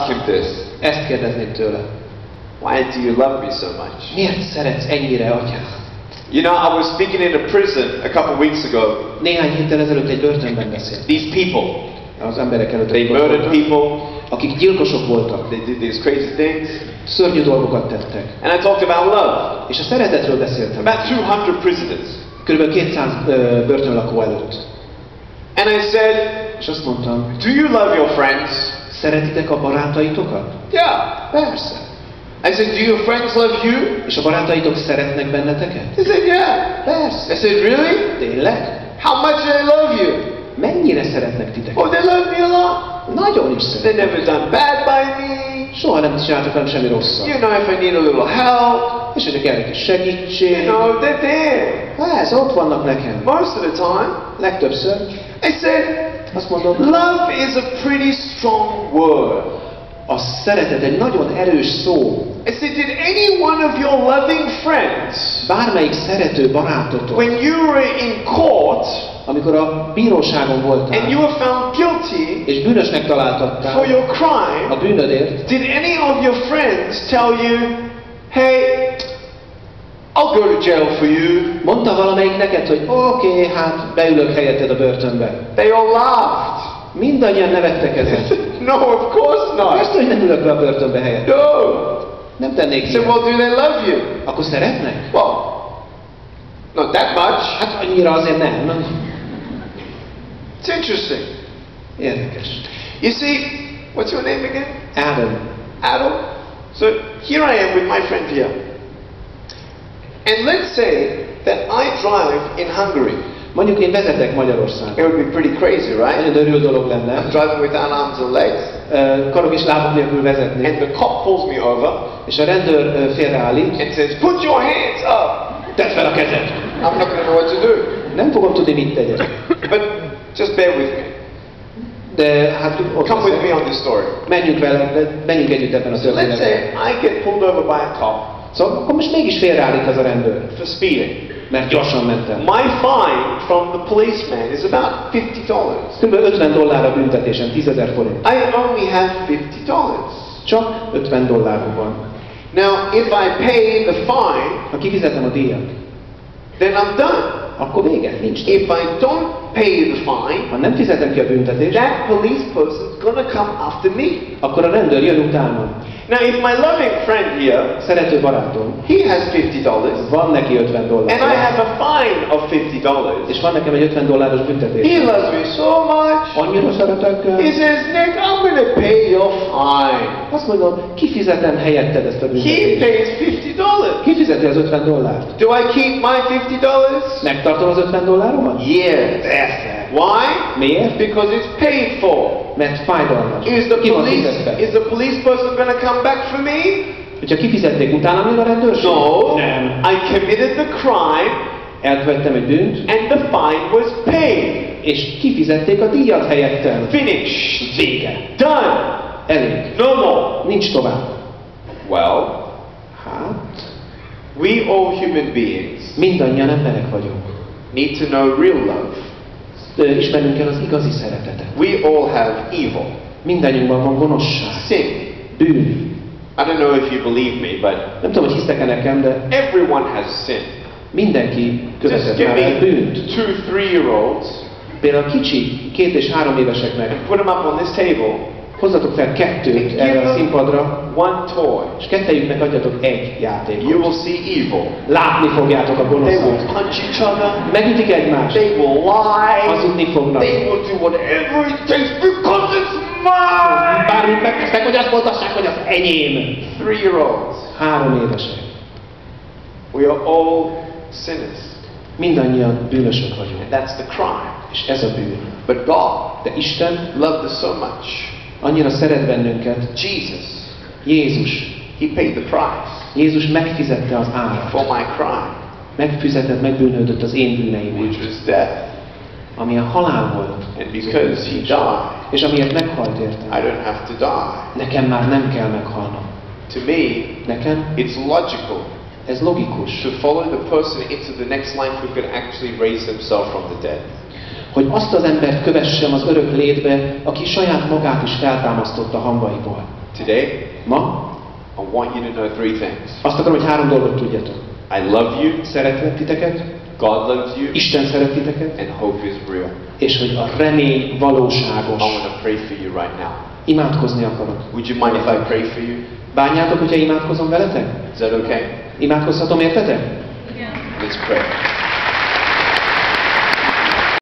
him this. Ezt kérdezném tőle. Why do you love me so much? Miért szeretsz ennyire, atyám? You know, I was speaking in a prison a couple of weeks ago. Néhány héttel ezelőtt egy börtönben beszélt. These people, Az emberek előtt, they murdered people. akik gyilkosok voltak, They did these crazy things. szörnyű dolgokat tettek. And I talked about love. És a szeretetről beszéltem. About 200 prisoners. Körülbelül 200 börtönlakó előtt. And I said, És azt mondtam, do you love your friends? szeretitek a barátaitokat? Yeah. Persze. I said, do your friends love you? És a barátaitok szeretnek benneteket? He said, yeah. Persze. I said, really? Tényleg? How much do they love you? Mennyire szeretnek titeket? Oh, they love me a lot. Nagyon is They szeretnek. never done bad by me. Soha nem csináltak velem semmi rosszat. You know, if I need a little help, És hogy kell egy kis segítség. you know, they're there. Ez, ott vannak nekem. Most of the time. Legtöbbször. I said, Azt mondom, love is a pretty strong word. a szeretet egy nagyon erős szó. I said, did any one of your loving friends, Bármelyik szerető barátotok, when you were in court, amikor a bíróságon voltál, and you were found guilty és bűnösnek for találtattál your crime, a bűnödért, did any of your friends tell you, hey, I'll go to jail for you? mondta valamelyik neked, hogy oké, hát beülök helyetted a börtönbe. They all laughed. Mindannyian nevettek ezen. No, of course not. Persze, hogy nem ülök be a börtönbe helyett. No. Nem tennék So, ilyet. well, do they love you? Akkor szeretnek? Well, not that much. Hát annyira azért nem. It's interesting. Érdekes. You see, what's your name again? Adam. Adam. So here I am with my friend here. And let's say that I drive in Hungary. Mondjuk én vezetek Magyarországon. It would be pretty crazy, right? Nagyon örül dolog lenne. I'm driving without arms and legs. Karok és lábak nélkül vezetni. And the cop pulls me over És a rendőr félreállít. and says, put your hands up. Tedd fel a kezed. I'm not going to know what to do. Nem fogom tudni, mit tegyek. But just bear with me. De hát ott Come with leszek. me on this story. Menjünk együtt ebben a So let's történetben. say I get pulled over by a cop Szóval akkor most mégis félreállít az a rendőr, for speeding. mert gyorsan mentem. My fine from the policeman is about $50. Kb. $50 a büntetésem, 10 000 forint. I only have $50. Csak $50 van. Now, if I pay the fine, Ha kifizetem a díjat, then I'm done. akkor vége, nincs több. If I don't pay the fine, Ha nem fizetem ki a büntetést, that police person's gonna come after me. akkor a rendőr jön utánam. Now, if my loving friend here, Szerető barátom, he has $50, van neki $50. and I have a fine of $50, És van nekem egy $50 büntetés. he loves me so much. Annyira szeretek. He says, Nick, I'm gonna pay your fine. Azt mondom, kifizetem helyetted ezt a He büntetést. pays $50. Kifizeti az $50. Do I keep my $50? Megtartom az $50-omat? Yes. Why? Miért? Because it's paid for. Mert fájdalmas. Is the Ki van fizetve? police person going to come back for me? Hogyha kifizették utána még a rendőrség? No. Nem. I committed the crime Elkövettem egy bűnt, and the fine was paid. és kifizették a díjat helyettem. Finished. Vége. Done. Elég. No more. Nincs tovább. Well, Hát, we all human beings mindannyian emberek vagyunk. need to know real love. Ismernünk kell az igazi szeretetet. We all have evil, Mindannyiunkban van gonoszság, sin. bűn. I don't know if you believe me, but Nem tudom, hogy hisztek-e nekem, de everyone has sin. mindenki Just követett give már el me bűnt. 2-3-year-olds, Például a kicsi, 2 és 3 éveseknek put them up on this table, hozzatok fel 2 erre a színpadra, one toy. és 2-jüknek adjatok egy You játékot. will see evil. Látni fogjátok a They will gonoszat. punch each other. Megütik egymást, They will lie. hazudni fognak. They will do whatever it takes because it's mine. Bármit megtesznek, hogy azt mondhassák, hogy az enyém. 3-year-olds. 3 évesek. We are all sinners. Mindannyian bűnösök vagyunk. And that's the crime. És ez a bűn. But God De Isten loved us so much. annyira szeret bennünket. Jesus, Jézus. He paid the price Jézus megfizette az árat. for my crime, Megfizetett, megbűnhődött az én bűneimért. which was death. Ami a halál volt. And because He died, És amiért meghalt értem. I don't have to die. Nekem már nem kell meghalnom. To me, Nekem it's logical ez logikus, to follow the person into the next life who can actually raise himself from the dead. hogy azt az embert kövessem az örök létbe, aki saját magát is feltámasztotta hamvaiból. Today, Ma I want you to know three things. azt akarom, hogy 3 dolgot tudjatok. I love you, Szeretlek titeket, God loves you, Isten szeret titeket, and hope is real. és hogy a remény valóságos. I want to pray for you right now. Imádkozni akarok. Would you mind if I pray for you? Bánjátok, hogyha imádkozom veletek? Is that okay? Imádkozhatom értetek? Let's pray.